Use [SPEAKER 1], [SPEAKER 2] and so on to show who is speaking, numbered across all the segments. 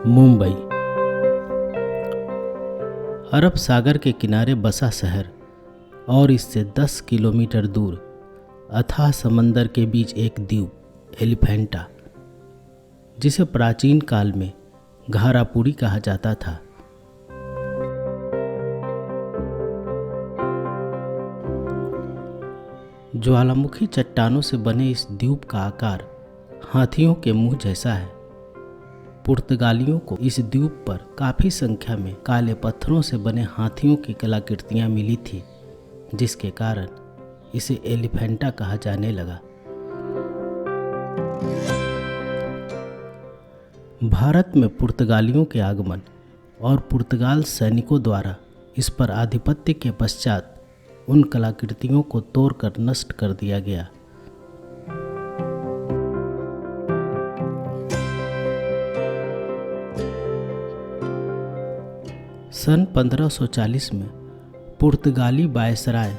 [SPEAKER 1] मुंबई अरब सागर के किनारे बसा शहर और इससे 10 किलोमीटर दूर अथाह समंदर के बीच एक द्वीप एलिफेंटा, जिसे प्राचीन काल में घारापुरी कहा जाता था। ज्वालामुखी चट्टानों से बने इस द्वीप का आकार हाथियों के मुंह जैसा है। पुर्तगालियों को इस द्वीप पर काफ़ी संख्या में काले पत्थरों से बने हाथियों की कलाकृतियाँ मिली थी, जिसके कारण इसे एलिफेंटा कहा जाने लगा। भारत में पुर्तगालियों के आगमन और पुर्तगाल सैनिकों द्वारा इस पर आधिपत्य के पश्चात उन कलाकृतियों को तोड़कर नष्ट कर दिया गया। सन 1540 में पुर्तगाली वायसराय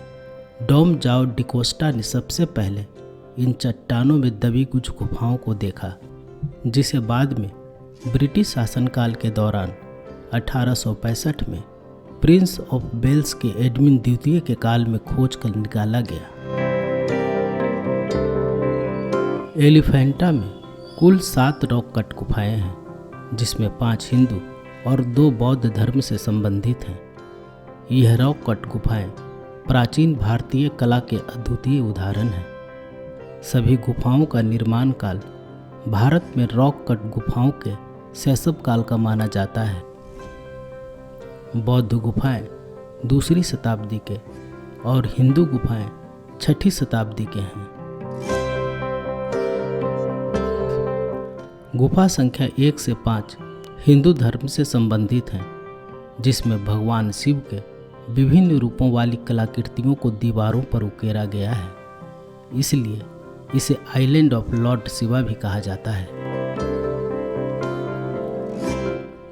[SPEAKER 1] डोम जाओ डिकोस्टा ने सबसे पहले इन चट्टानों में दबी कुछ गुफाओं को देखा, जिसे बाद में ब्रिटिश शासनकाल के दौरान 1865 में प्रिंस ऑफ वेल्स के एडविन द्वितीय के काल में खोज कर निकाला गया। एलिफेंटा में कुल 7 रॉक कट गुफाएं हैं, जिसमें 5 हिंदू और 2 बौद्ध धर्म से संबंधित हैं। यह रॉक कट गुफाएं प्राचीन भारतीय कला के अद्वितीय उदाहरण हैं। सभी गुफाओं का निर्माण काल भारत में रॉक कट गुफाओं के शैशव काल का माना जाता है। बौद्ध गुफाएं 2री शताब्दी के और हिंदू गुफाएं 6ठी शताब्दी के हैं। गुफा संख्या 1 से 5 हिंदू धर्म से संबंधित हैं, जिसमें भगवान शिव के विभिन्न रूपों वाली कलाकृतियों को दीवारों पर उकेरा गया है। इसलिए इसे आइलैंड ऑफ लॉर्ड शिवा भी कहा जाता है।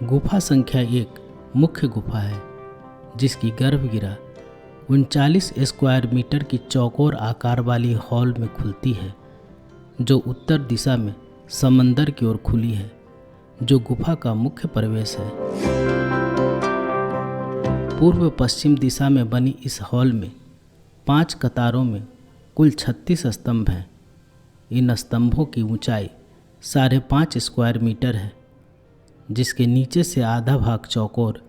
[SPEAKER 1] गुफा संख्या 1 मुख्य गुफा है, जिसकी गर्भगृह 39 स्क्वायर मीटर की चौकोर आकार वाली हॉल में खुलती है, जो उत्तर दिशा में समंदर की ओर खुली है, जो गुफा का मुख्य प्रवेश है। पूर्व पश्चिम दिशा में बनी इस हॉल में 5 कतारों में कुल 36 स्तंभ हैं। इन स्तंभों की ऊंचाई 5.5 स्क्वायर मीटर है, जिसके नीचे से आधा भाग चौकोर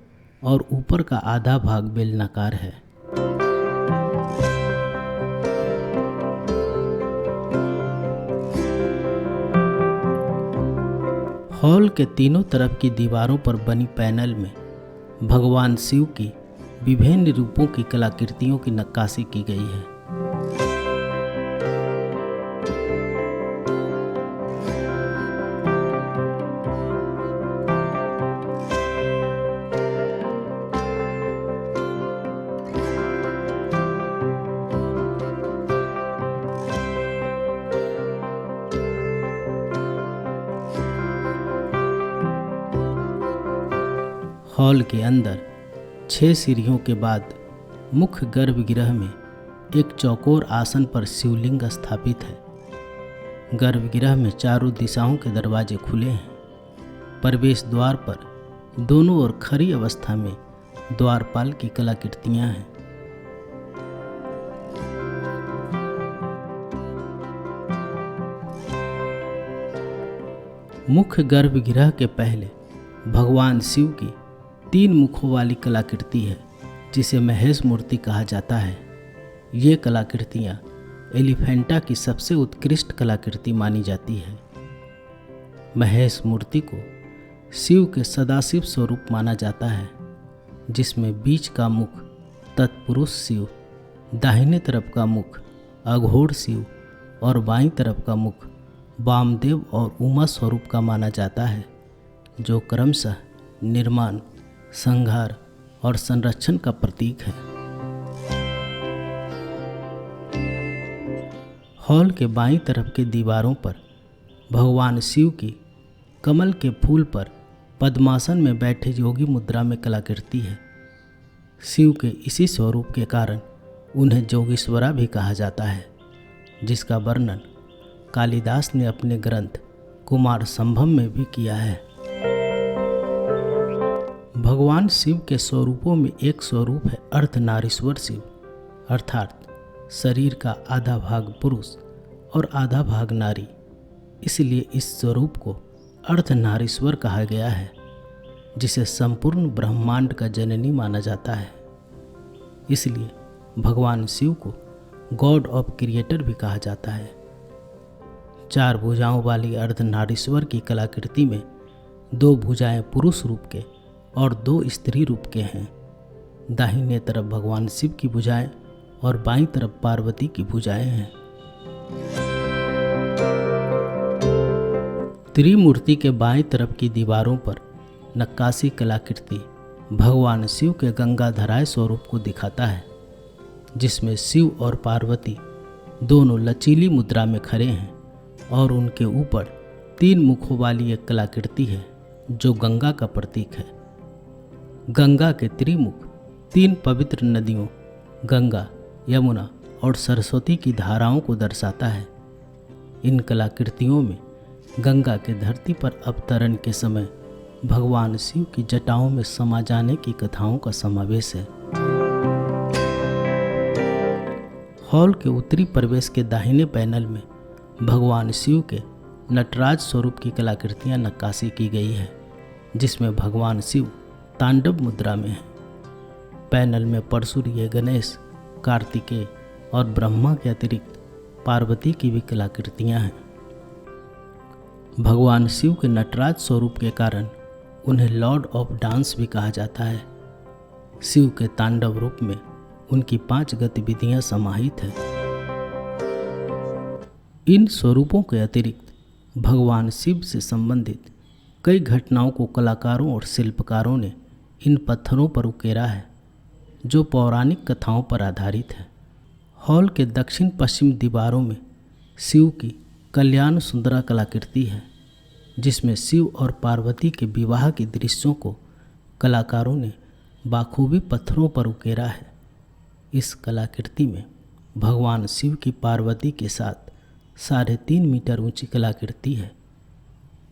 [SPEAKER 1] और ऊपर का आधा भाग बेलनाकार है। हॉल के तीनों तरफ की दीवारों पर बनी पैनल में भगवान शिव की विभिन्न रूपों की कलाकृतियों की नक्काशी की गई है। हॉल के अंदर 6 सीढ़ियों के बाद मुख्य गर्भगृह में एक चौकोर आसन पर शिवलिंग स्थापित है। गर्भगृह में चारों दिशाओं के दरवाजे खुले हैं। प्रवेश द्वार पर दोनों ओर खड़ी अवस्था में द्वारपाल की कलाकृतियां हैं। मुख्य गर्भगृह के पहले भगवान शिव की 3 मुखों वाली कलाकृति है, जिसे महेश मूर्ति कहा जाता है। ये कलाकृतियाँ एलिफेंटा की सबसे उत्कृष्ट कलाकृति मानी जाती है। महेश मूर्ति को शिव के सदाशिव स्वरूप माना जाता है, जिसमें बीच का मुख तत्पुरुष शिव, दाहिने तरफ का मुख अघोर शिव और बाईं तरफ का मुख वामदेव और उमा स्वरूप का माना जाता है, जो क्रमशः निर्माण, संहार और संरक्षण का प्रतीक है। हॉल के बाईं तरफ के दीवारों पर भगवान शिव की कमल के फूल पर पद्मासन में बैठे योगी मुद्रा में कलाकृति है। शिव के इसी स्वरूप के कारण उन्हें जोगेश्वरा भी कहा जाता है, जिसका वर्णन कालिदास ने अपने ग्रंथ कुमार संभव में भी किया है। भगवान शिव के स्वरूपों में एक स्वरूप है अर्धनारीश्वर शिव, अर्थात शरीर का आधा भाग पुरुष और आधा भाग नारी। इसलिए इस स्वरूप को अर्धनारीश्वर कहा गया है, जिसे संपूर्ण ब्रह्मांड का जननी माना जाता है। इसलिए भगवान शिव को गॉड ऑफ क्रिएटर भी कहा जाता है। 4 भुजाओं वाली अर्धनारीश्वर की कलाकृति में 2 भुजाएं पुरुष रूप के और 2 स्त्री रूप के हैं। दाहिने तरफ भगवान शिव की भुजाएं और बाईं तरफ पार्वती की भुजाएं हैं। त्रिमूर्ति के बाईं तरफ की दीवारों पर नक्काशी कलाकृति भगवान शिव के गंगाधराय स्वरूप को दिखाता है, जिसमें शिव और पार्वती दोनों लचीली मुद्रा में खड़े हैं और उनके ऊपर 3 मुखों वाली एक कलाकृति है जो गंगा का प्रतीक है। गंगा के त्रिमुख 3 पवित्र नदियों गंगा, यमुना और सरस्वती की धाराओं को दर्शाता है। इन कलाकृतियों में गंगा के धरती पर अवतरण के समय भगवान शिव की जटाओं में समा जाने की कथाओं का समावेश है। हॉल के उत्तरी प्रवेश के दाहिने पैनल में भगवान शिव के नटराज स्वरूप की कलाकृतियां नक्काशी की गई है, जिसमें भगवान शिव तांडव मुद्रा में हैं। पैनल में परशुरीय गणेश, कार्तिकेय और ब्रह्मा के अतिरिक्त पार्वती की भी कलाकृतियां हैं। भगवान शिव के नटराज स्वरूप के कारण उन्हें लॉर्ड ऑफ डांस भी कहा जाता है। शिव के तांडव रूप में उनकी 5 गतिविधियां समाहित हैं। इन स्वरूपों के अतिरिक्त भगवान शिव से संबंधित कई घटनाओं को कलाकारों और शिल्पकारों ने इन पत्थरों पर उकेरा है, जो पौराणिक कथाओं पर आधारित है। हॉल के दक्षिण पश्चिम दीवारों में शिव की कल्याण सुंदरा कलाकृति है, जिसमें शिव और पार्वती के विवाह के दृश्यों को कलाकारों ने बाखूबी पत्थरों पर उकेरा है। इस कलाकृति में भगवान शिव की पार्वती के साथ 3.5 मीटर ऊंची कलाकृति है।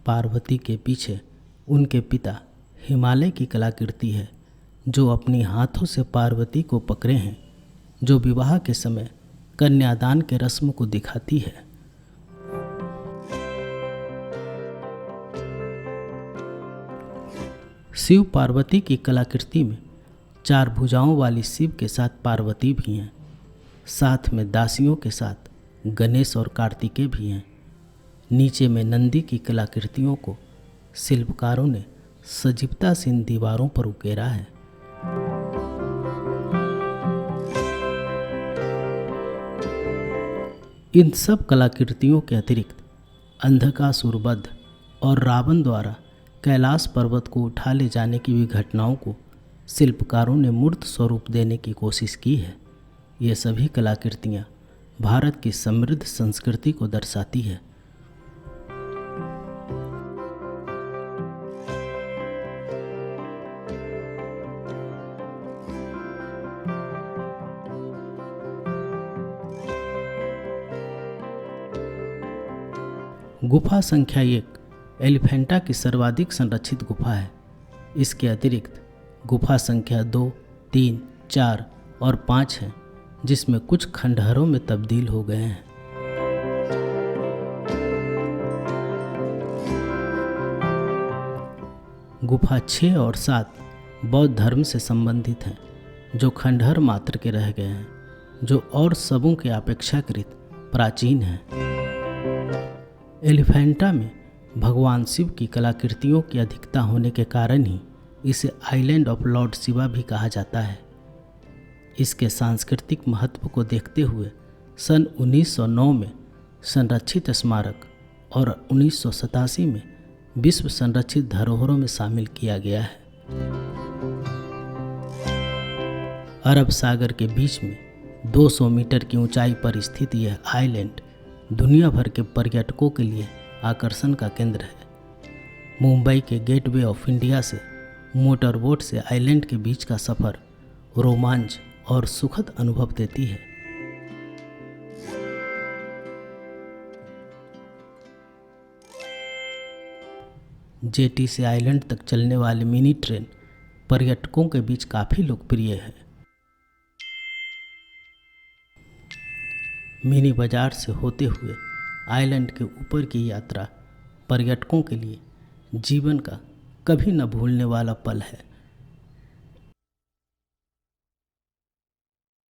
[SPEAKER 1] पार्वती के पीछे उनके पिता हिमालय की कलाकृति है, जो अपनी हाथों से पार्वती को पकड़े हैं, जो विवाह के समय कन्यादान के रस्म को दिखाती है। शिव पार्वती की कलाकृति में 4 भुजाओं वाली शिव के साथ पार्वती भी हैं। साथ में दासियों के साथ गणेश और कार्तिकेय भी हैं। नीचे में नंदी की कलाकृतियों को शिल्पकारों ने सजीवता से इन दीवारों पर उकेरा है। इन सब कलाकृतियों के अतिरिक्त अंधकासुर वध और रावण द्वारा कैलाश पर्वत को उठा ले जाने की भी घटनाओं को शिल्पकारों ने मूर्त स्वरूप देने की कोशिश की है। ये सभी कलाकृतियाँ भारत की समृद्ध संस्कृति को दर्शाती है। गुफा संख्या 1 एलिफेंटा की सर्वाधिक संरक्षित गुफा है। इसके अतिरिक्त गुफा संख्या 2, 3, 4 और 5 हैं, जिसमें कुछ खंडहरों में तब्दील हो गए हैं। गुफा 6 और 7 बौद्ध धर्म से संबंधित हैं, जो खंडहर मात्र के रह गए हैं, जो और सबों के अपेक्षाकृत प्राचीन हैं। एलिफेंटा में भगवान शिव की कलाकृतियों की अधिकता होने के कारण ही इसे आइलैंड ऑफ लॉर्ड शिवा भी कहा जाता है। इसके सांस्कृतिक महत्व को देखते हुए सन 1909 में संरक्षित स्मारक और 1987 में विश्व संरक्षित धरोहरों में शामिल किया गया है। अरब सागर के बीच में 200 मीटर की ऊंचाई पर स्थित यह आइलैंड दुनिया भर के पर्यटकों के लिए आकर्षण का केंद्र है। मुंबई के गेटवे ऑफ इंडिया से मोटर बोट से आइलैंड के बीच का सफ़र रोमांच और सुखद अनुभव देती है। जेटी से आइलैंड तक चलने वाली मिनी ट्रेन पर्यटकों के बीच काफ़ी लोकप्रिय है। मिनी बाजार से होते हुए आइलैंड के ऊपर की यात्रा पर्यटकों के लिए जीवन का कभी न भूलने वाला पल है।